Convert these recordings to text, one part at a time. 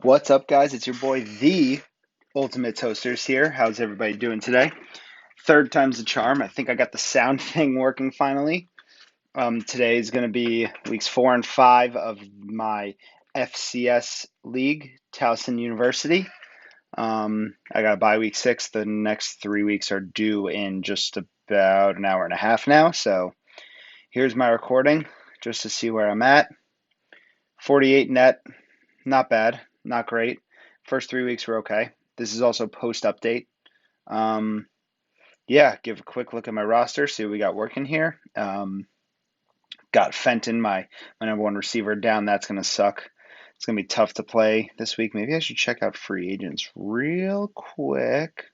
What's up, guys? It's your boy, the Ultimate Toasters here. How's everybody doing today? Third time's the charm. I think I got the sound thing working finally. Today is going to be weeks 4 and 5 of my FCS League, Towson University. I got a bye week 6. The next 3 weeks are due in just about an hour and a half now. So here's my recording just to see where I'm at. 48 net, not bad, not great. First 3 weeks were okay. This is also post update. Um, yeah, give a quick look at my roster, see what we got working here. Got Fenton, my number one receiver, down. That's going to suck. It's going to be tough to play this week. Maybe I should check out free agents real quick.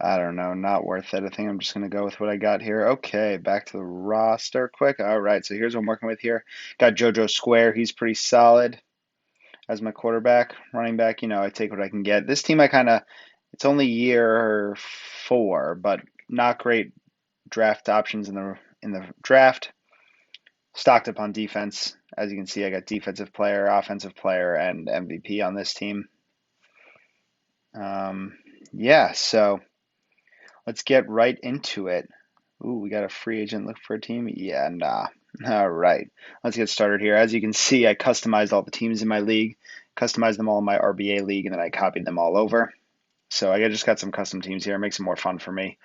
I don't know. Not worth it. I think I'm just going to go with what I got here. Okay, back to the roster quick. All right, so here's what I'm working with here. Got JoJo Square. He's pretty solid as my quarterback. Running back, I take what I can get. This team, it's only year 4, but not great draft options in the draft. Stocked up on defense. As you can see, I got defensive player, offensive player, and MVP on this team. Yeah, so let's get right into it. Ooh, we got a free agent look for a team? Yeah, nah. All right, let's get started here. As you can see, I customized all the teams in my league, customized them all in my RBA league, and then I copied them all over. So I just got some custom teams here. It makes it more fun for me.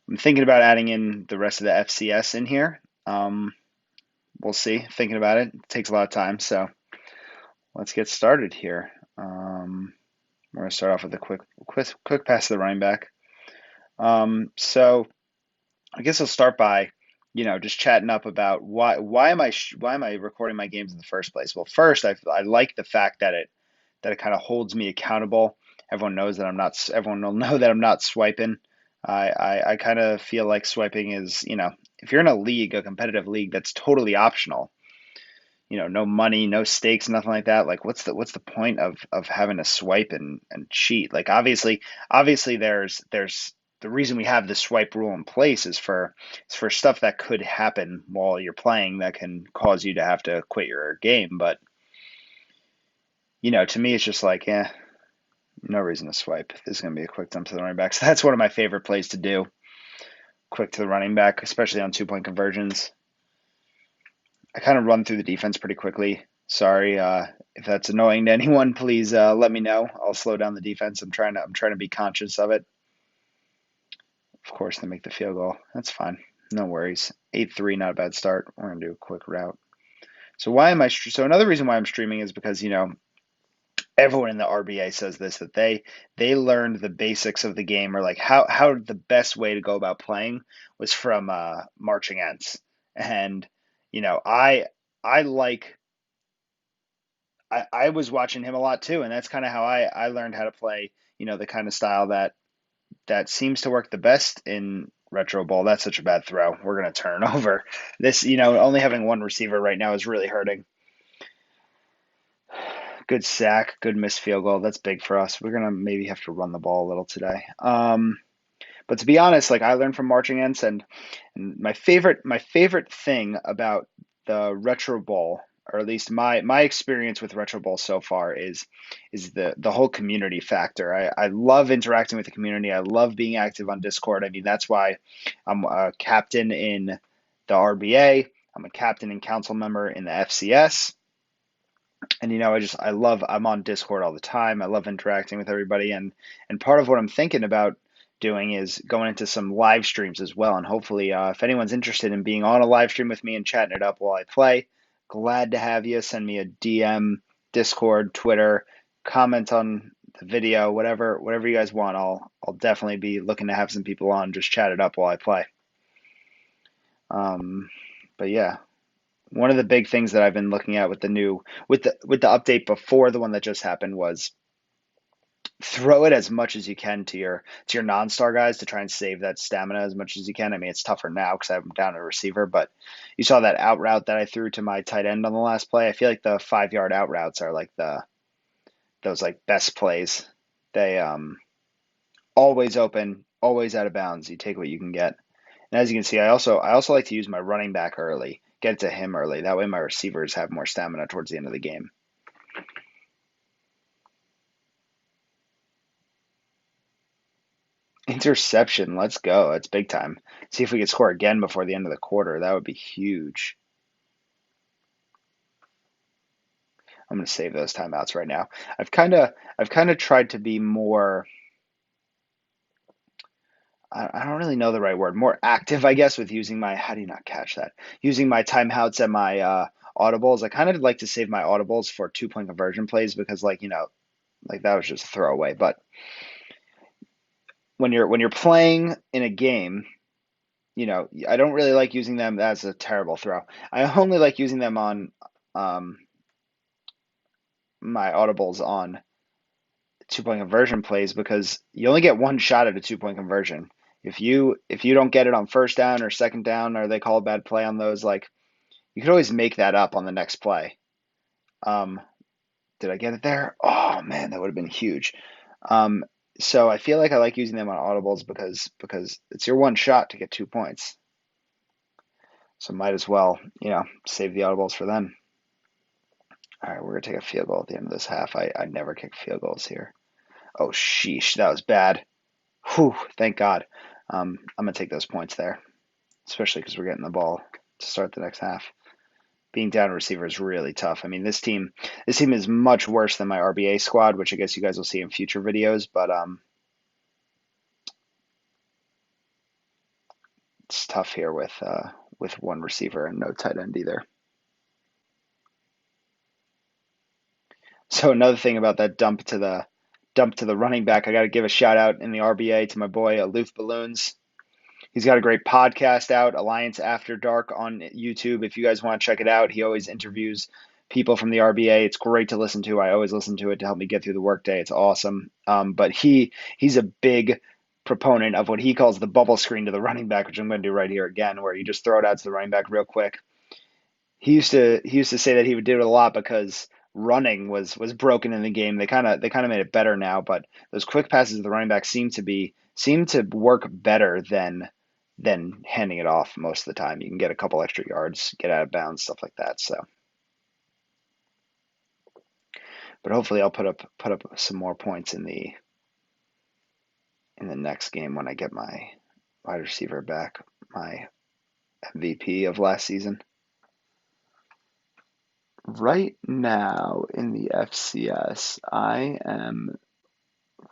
I'm thinking about adding in the rest of the FCS in here. We'll see. Thinking about it. It takes a lot of time, so let's get started here. We're going to start off with a quick pass to the running back. So I guess I'll start by, just chatting up about why am I recording my games in the first place? Well, first I like the fact that it kind of holds me accountable. Everyone knows that I'm not. Everyone will know that I'm not swiping. I kind of feel like swiping is, if you're in a league, a competitive league, that's totally optional. No money, no stakes, nothing like that. Like, what's the point of having to swipe and cheat? Like, obviously, there's the reason we have the swipe rule in place is for stuff that could happen while you're playing that can cause you to have to quit your game. But to me, it's just like, no reason to swipe. This is going to be a quick dump to the running back. So that's one of my favorite plays to do. Quick to the running back, especially on 2-point conversions. I kind of run through the defense pretty quickly. Sorry if that's annoying to anyone. Please let me know. I'll slow down the defense. I'm trying to be conscious of it. Of course, they make the field goal. That's fine. No worries. 8-3, not a bad start. We're gonna do a quick route. So So another reason why I'm streaming is because everyone in the RBA says this, that they learned the basics of the game, or like how the best way to go about playing was from marching ends. And I like I was watching him a lot too, and that's kind of how I learned how to play, the kind of style that seems to work the best in Retro Bowl. That's such a bad throw. We're gonna turn over. This, only having one receiver right now is really hurting. Good sack, good missed field goal. That's big for us. We're gonna maybe have to run the ball a little today. But to be honest, like, I learned from marching ends, and my favorite thing about the Retro Bowl, or at least my experience with Retro Bowl so far, is the whole community factor. I love interacting with the community. I love being active on Discord. I mean, that's why I'm a captain in the RBA. I'm a captain and council member in the FCS. And I'm on Discord all the time. I love interacting with everybody, and part of what I'm thinking about doing is going into some live streams as well. And hopefully, if anyone's interested in being on a live stream with me and chatting it up while I play, glad to have you. Send me a DM, Discord, Twitter, comment on the video, whatever you guys want. I'll definitely be looking to have some people on, just chat it up while I play. But yeah, one of the big things that I've been looking at with the update before the one that just happened was throw it as much as you can to your non-star guys to try and save that stamina as much as you can. I mean, it's tougher now because I'm down a receiver, but you saw that out route that I threw to my tight end on the last play. I feel like the 5-yard out routes are like those like best plays. They always open, always out of bounds. You take what you can get. And as you can see, I also like to use my running back early. get it to him early. That way my receivers have more stamina towards the end of the game. Interception. Let's go. That's big time. See if we could score again before the end of the quarter. That would be huge. I'm going to save those timeouts right now. I've kind of tried to be more, I don't really know the right word, more active, I guess, with using my, how do you not catch that? Using my timeouts and my audibles. I kind of like to save my audibles for 2 point conversion plays because, like, like that was just a throwaway. But when you're playing in a game, I don't really like using them. That's a terrible throw. I only like using them on um, my audibles on 2 point conversion plays because you only get one shot at a 2 point conversion. If you don't get it on first down or second down, or they call a bad play on those, like, you could always make that up on the next play. Um, did I get it there? Oh man, that would have been huge. Um, so I feel like I like using them on audibles because it's your one shot to get 2 points. So might as well, save the audibles for them. All right, we're gonna take a field goal at the end of this half. I never kick field goals here. Oh sheesh, that was bad. Whew, thank God. I'm gonna take those points there, especially because we're getting the ball to start the next half. Being down receiver is really tough. I mean, this team is much worse than my RBA squad, which I guess you guys will see in future videos. But it's tough here with one receiver and no tight end either. So another thing about that dump to the running back, I got to give a shout out in the RBA to my boy Aloof Balloons. He's got a great podcast out, Alliance After Dark, on YouTube. If you guys want to check it out, he always interviews people from the RBA. It's great to listen to. I always listen to it to help me get through the workday. It's awesome. But he's a big proponent of what he calls the bubble screen to the running back, which I'm going to do right here again, where you just throw it out to the running back real quick. He used to say that he would do it a lot because running was broken in the game. They kind of made it better now, but those quick passes to the running back seem to work better than handing it off most of the time. You can get a couple extra yards, get out of bounds, stuff like that. So, but hopefully I'll put up some more points in the next game when I get my wide receiver back, my MVP of last season. Right now in the FCS, I am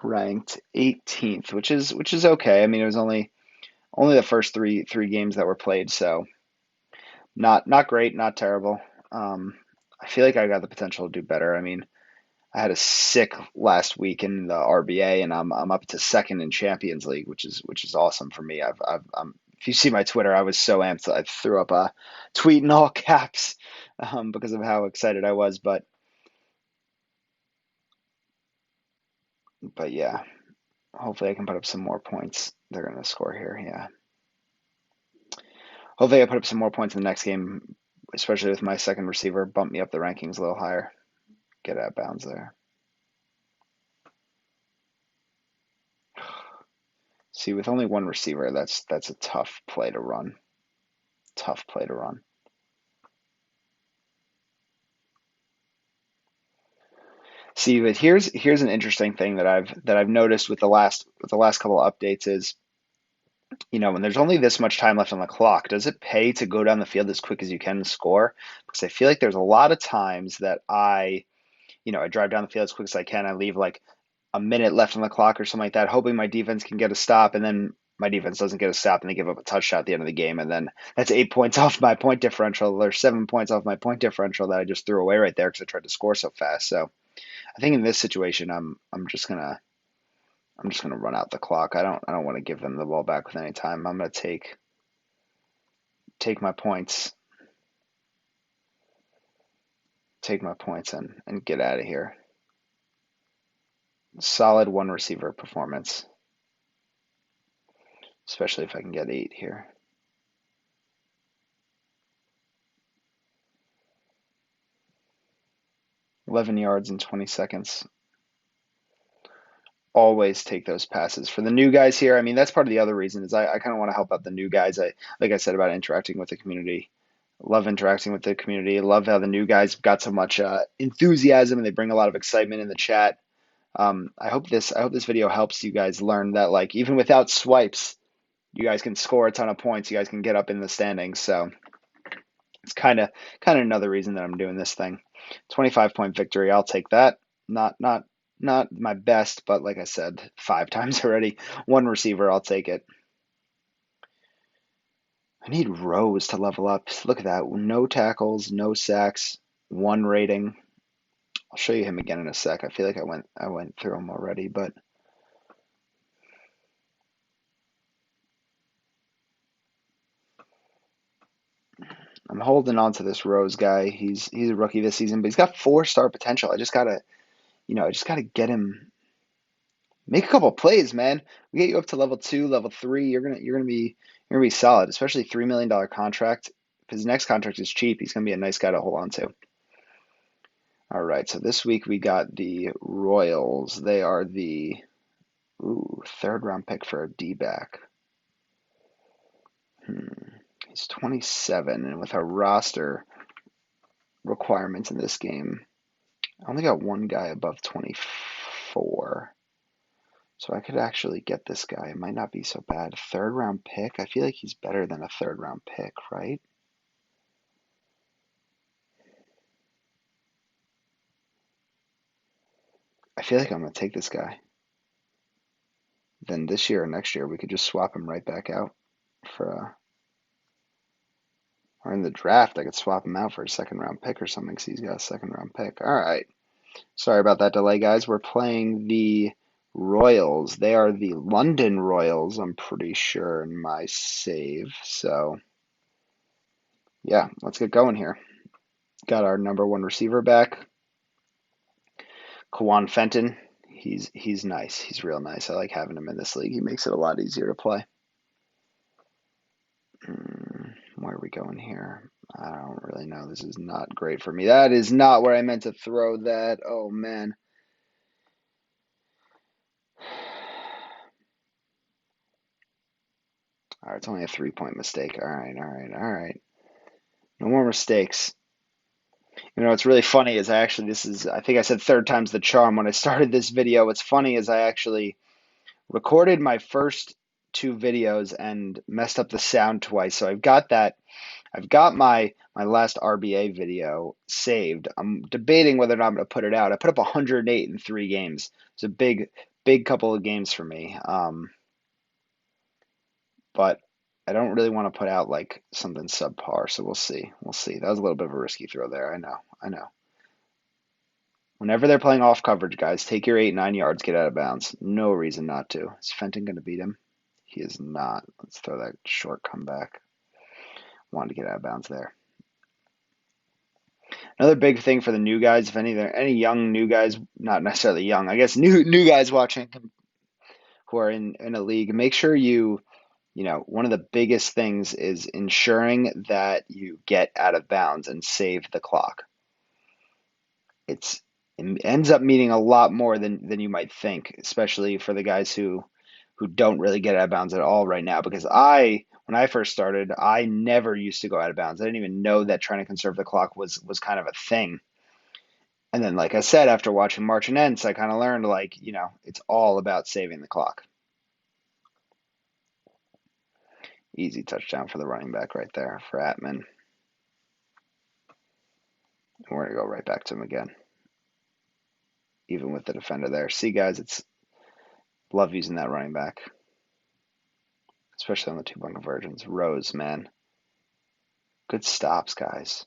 ranked 18th, which is okay. I mean, it was only the first three games that were played, so not great, not terrible. I feel like I got the potential to do better. I mean, I had a sick last week in the RBA, and I'm up to second in Champions League, which is awesome for me. If you see my Twitter, I was so amped. I threw up a tweet in all caps because of how excited I was. But yeah, hopefully I can put up some more points. They're gonna score here, yeah. Hopefully I put up some more points in the next game, especially with my second receiver. Bump me up the rankings a little higher. Get out of bounds there. See, with only one receiver, that's a tough play to run. Tough play to run. See, but here's an interesting thing that I've noticed with the last couple of updates is, when there's only this much time left on the clock, does it pay to go down the field as quick as you can and score? Because I feel like there's a lot of times that I drive down the field as quick as I can. I leave like a minute left on the clock or something like that, hoping my defense can get a stop, and then my defense doesn't get a stop, and they give up a touchdown at the end of the game, and then that's 8 points off my point differential, or 7 points off my point differential that I just threw away right there because I tried to score so fast. So I think in this situation, I'm just gonna run out the clock. I don't want to give them the ball back with any time. I'm gonna take my points, and get out of here. Solid one receiver performance, especially if I can get 8 here. 11 yards in 20 seconds. Always take those passes. For the new guys here, I mean, that's part of the other reason is I kind of want to help out the new guys. Like I said about interacting with the community. Love interacting with the community. Love how the new guys got so much enthusiasm and they bring a lot of excitement in the chat. I hope this video helps you guys learn that like even without swipes, you guys can score a ton of points. You guys can get up in the standings. So it's kind of another reason that I'm doing this thing. 25-point victory. I'll take that. Not my best, but like I said 5 times already. One receiver. I'll take it. I need Rose to level up. Look at that. No tackles, no sacks, 1 rating. I'll show you him again in a sec. I feel like I went through him already, but I'm holding on to this Rose guy. He's a rookie this season, but he's got 4-star potential. I just gotta get him. Make a couple plays, man. We get you up to level 2, level 3. You're gonna be solid, especially $3 million contract. If his next contract is cheap, he's gonna be a nice guy to hold on to. All right, so this week we got the Royals. They are the third round pick for a D-back. He's 27, and with our roster requirements in this game, I only got one guy above 24. So I could actually get this guy. It might not be so bad. Third round pick. I feel like he's better than a third round pick, right? I feel like I'm going to take this guy. Then this year or next year, we could just swap him right back out for or in the draft, I could swap him out for a second round pick or something because he's got a second round pick. All right. Sorry about that delay, guys. We're playing the Royals. They are the London Royals, I'm pretty sure, in my save. So, yeah, let's get going here. Got our #1 receiver back, Kawan Fenton. He's nice. He's real nice. I like having him in this league. He makes it a lot easier to play. Where are we going here? I don't really know. This is not great for me. That is not where I meant to throw that. Oh, man. All right, it's only a 3-point mistake. All right. No more mistakes. You know, what's really funny is I think I said third time's the charm when I started this video. What's funny is I actually recorded my first 2 videos and messed up the sound twice. So I've got my last RBA video saved. I'm debating whether or not I'm going to put it out. I put up 108 in 3 games. It's a big couple of games for me. But I don't really want to put out like something subpar, so we'll see. That was a little bit of a risky throw there. I know. Whenever they're playing off coverage, guys, take your 8, 9 yards, get out of bounds. No reason not to. Is Fenton going to beat him? He is not. Let's throw that short comeback. Wanted to get out of bounds there. Another big thing for the new guys, if any young new guys, not necessarily young, I guess new guys watching who are in a league, make sure one of the biggest things is ensuring that you get out of bounds and save the clock. It ends up meaning a lot more than you might think, especially for the guys who don't really get out of bounds at all right now. Because when I first started, I never used to go out of bounds. I didn't even know that trying to conserve the clock was kind of a thing. And then, like I said, after watching March and Ents, I kind of learned it's all about saving the clock. Easy touchdown for the running back right there for Atman. And we're going to go right back to him again. Even with the defender there. See, guys, love using that running back. Especially on the 2-point conversions. Rose, man. Good stops, guys.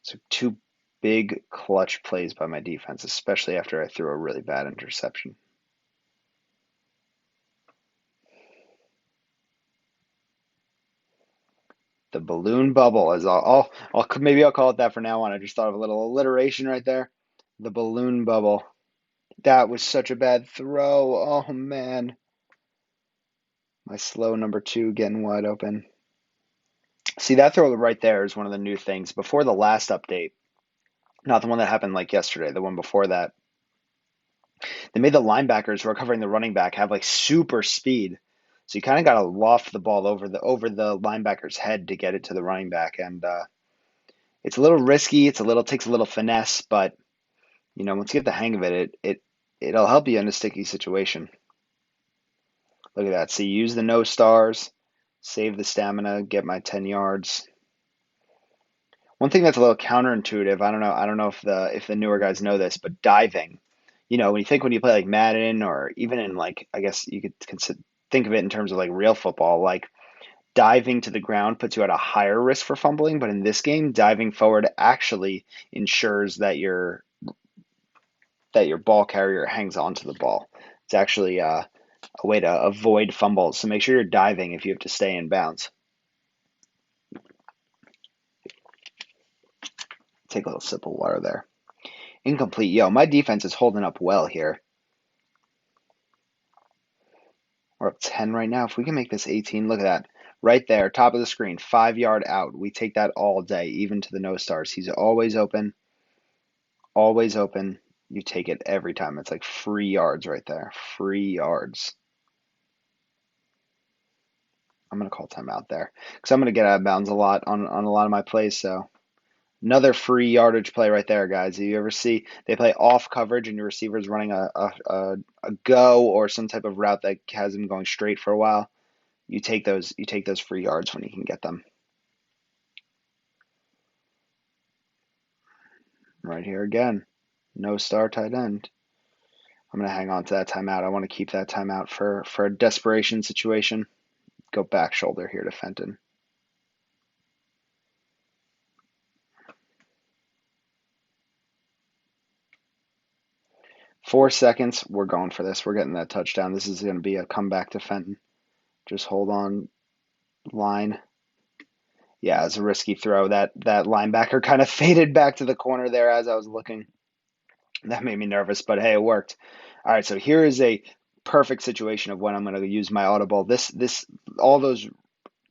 So 2 big clutch plays by my defense, especially after I threw a really bad interception. The balloon bubble is maybe I'll call it that for now on. I just thought of a little alliteration right there. The balloon bubble. That was such a bad throw. Oh, man. My slow #2 getting wide open. See, that throw right there is one of the new things. Before the last update, not the one that happened like yesterday, the one before that, they made the linebackers who are covering the running back have like super speed. So you kind of got to loft the ball over the linebacker's head to get it to the running back. And It's a little risky. Takes a little finesse, but once you get the hang of it, it'll help you in a sticky situation. Look at that. See, use the no stars, save the stamina, get my 10 yards. One thing that's a little counterintuitive, I don't know if the newer guys know this, but diving. When you play like Madden or even in like I guess you could think of it in terms of like real football, like diving to the ground puts you at a higher risk for fumbling, but in this game, diving forward actually ensures that your ball carrier hangs onto the ball. It's actually a way to avoid fumbles. So make sure you're diving if you have to stay in bounds. Take a little sip of water there. Incomplete. Yo, my defense is holding up well here. We're up 10 right now. If we can make this 18, look at that. Right there, top of the screen, 5 yard out. We take that all day, even to the no stars. He's always open. Always open. You take it every time. It's like free yards right there. Free yards. I'm going to call timeout there because I'm going to get out of bounds a lot on a lot of my plays. So another free yardage play right there, guys. You ever see they play off coverage and your receiver's running a go or some type of route that has him going straight for a while? You take those free yards when you can get them. Right here again. No star tight end. I'm going to hang on to that timeout. I want to keep that timeout for a desperation situation. Go back shoulder here to Fenton. Four seconds. We're going for this. We're getting that touchdown. This is going to be a comeback to Fenton. Just hold on. Line. Yeah, it's a risky throw. That linebacker kind of faded back to the corner there as I was looking. That made me nervous, but hey, it worked. All right, so here is a perfect situation of when I'm going to use my audible. All those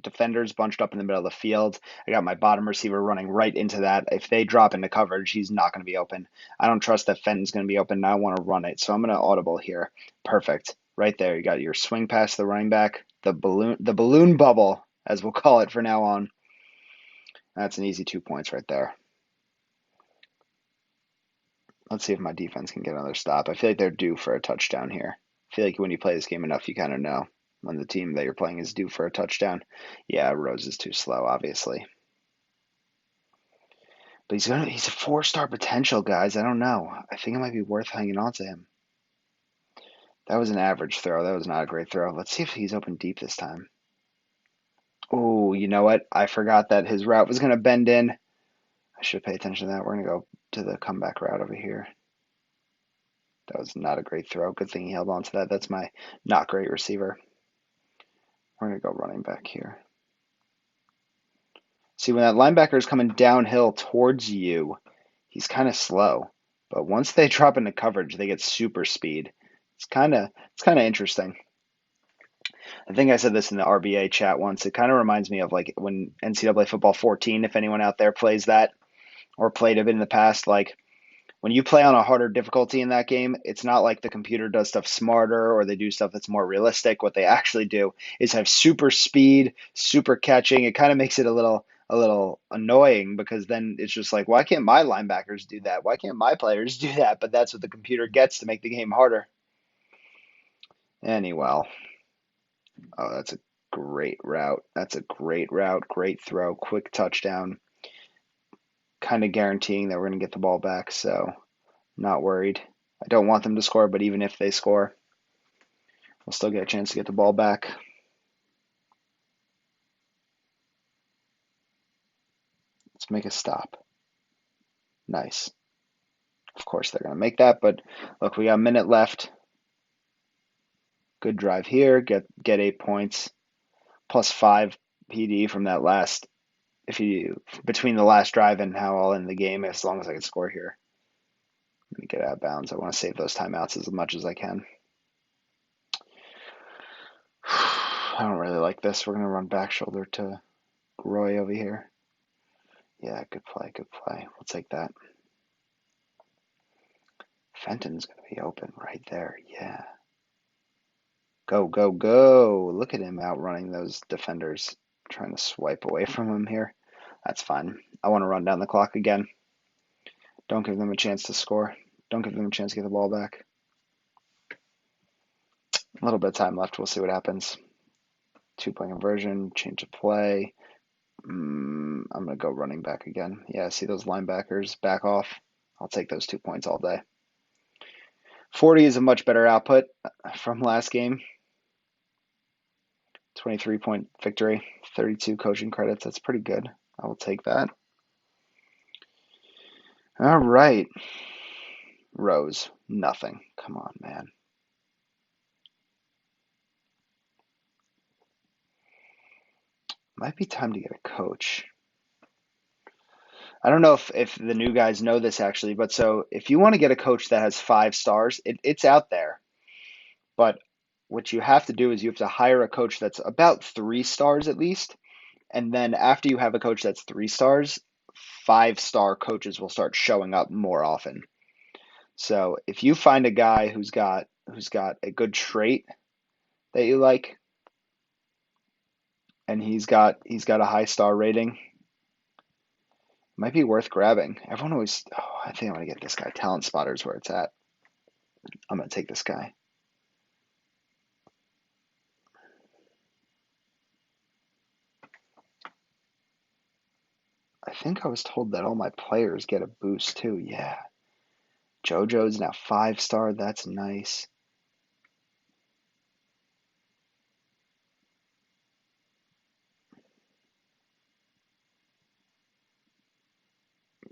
defenders bunched up in the middle of the field. I got my bottom receiver running right into that. If they drop into coverage, he's not going to be open. I don't trust that Fenton's going to be open, and I want to run it, so I'm going to audible here. Perfect. Right there, you got your swing pass to the running back, the balloon bubble, as we'll call it for now on. That's an easy 2 points right there. Let's see if my defense can get another stop. I feel like they're due for a touchdown here. I feel like when you play this game enough, you kind of know when the team that you're playing is due for a touchdown. Yeah, Rose is too slow, obviously. But he's a 4-star potential, guys. I don't know. I think it might be worth hanging on to him. That was an average throw. That was not a great throw. Let's see if he's open deep this time. Oh, you know what? I forgot that his route was going to bend in. I should pay attention to that. We're going to go to the comeback route over here. That was not a great throw. Good thing he held on to that. That's my not great receiver. We're going to go running back here. See, when that linebacker is coming downhill towards you, he's kind of slow. But once they drop into coverage, they get super speed. It's kind of interesting. I think I said this in the RBA chat once. It kind of reminds me of like when NCAA football 14, if anyone out there plays that or played it in the past, like when you play on a harder difficulty in that game, it's not like the computer does stuff smarter or they do stuff that's more realistic. What they actually do is have super speed, super catching. It kind of makes it a little annoying because then it's just like, why can't my linebackers do that? Why can't my players do that? But that's what the computer gets to make the game harder. Anyway, oh, that's a great route. That's a great route. Great throw. Quick touchdown. Kind of guaranteeing that we're going to get the ball back. So not worried. I don't want them to score, but even if they score, we'll still get a chance to get the ball back. Let's make a stop. Nice. Of course they're going to make that, but look, we got a minute left. Good drive here. Get 8 points. Plus 5 PD from that last, between the last drive and how I'll end the game, as long as I can score here. Let me get out of bounds. I want to save those timeouts as much as I can. I don't really like this. We're going to run back shoulder to Roy over here. Yeah, good play, good play. We'll take that. Fenton's going to be open right there. Yeah. Go, go, go. Look at him outrunning those defenders, trying to swipe away from him here. That's fine. I want to run down the clock again. Don't give them a chance to score. Don't give them a chance to get the ball back. A little bit of time left. We'll see what happens. 2-point conversion, change of play. I'm going to go running back again. Yeah, see those linebackers back off? I'll take those 2 points all day. 40 is a much better output from last game. 23-point victory, 32 coaching credits. That's pretty good. I will take that. All right. Rose, nothing. Come on, man. Might be time to get a coach. I don't know if the new guys know this actually, but so if you want to get a coach that has 5 stars, it's out there. But what you have to do is you have to hire a coach that's about 3 stars at least. And then after you have a coach that's 3 stars, 5-star coaches will start showing up more often. So if you find a guy who's got a good trait that you like, and he's got a high star rating, it might be worth grabbing. Everyone always, oh, I think I'm gonna get this guy. Talent Spotter's where it's at. I'm gonna take this guy. I think I was told that all my players get a boost too. Yeah. JoJo's now 5-star. That's nice.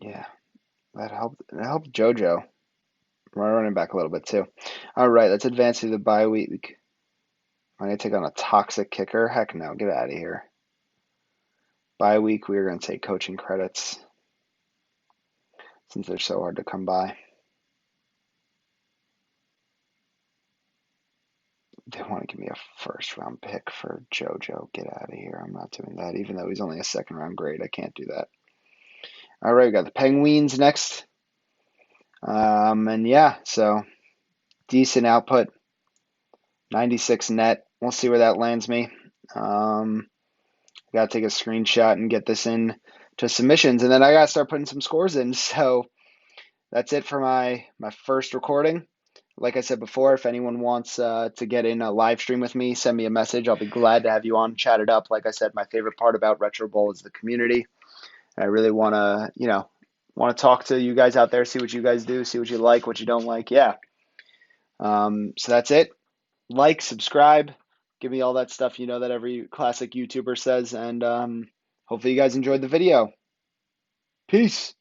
Yeah, that helped. That helped JoJo. We're running back a little bit too. All right, let's advance to the bye week. I'm gonna take on a toxic kicker. Heck no, get out of here. Bye week, we are gonna take coaching credits since they're so hard to come by. They want to give me a first round pick for JoJo. Get out of here. I'm not doing that. Even though he's only a second round grade, I can't do that. All right, we got the Penguins next. And yeah, so decent output. 96 net. We'll see where that lands me. Got to take a screenshot and get this in to submissions, and then I got to start putting some scores in. So that's it for my first recording. Like I said before, if anyone wants to get in a live stream with me, send me a message. I'll be glad to have you on, chat it up. Like I said, my favorite part about Retro Bowl is the community. I really want to talk to you guys out there, see what you guys do, see what you like, what you don't like. Yeah. So that's it. Like, subscribe, give me all that stuff you know that every classic YouTuber says, and hopefully you guys enjoyed the video. Peace.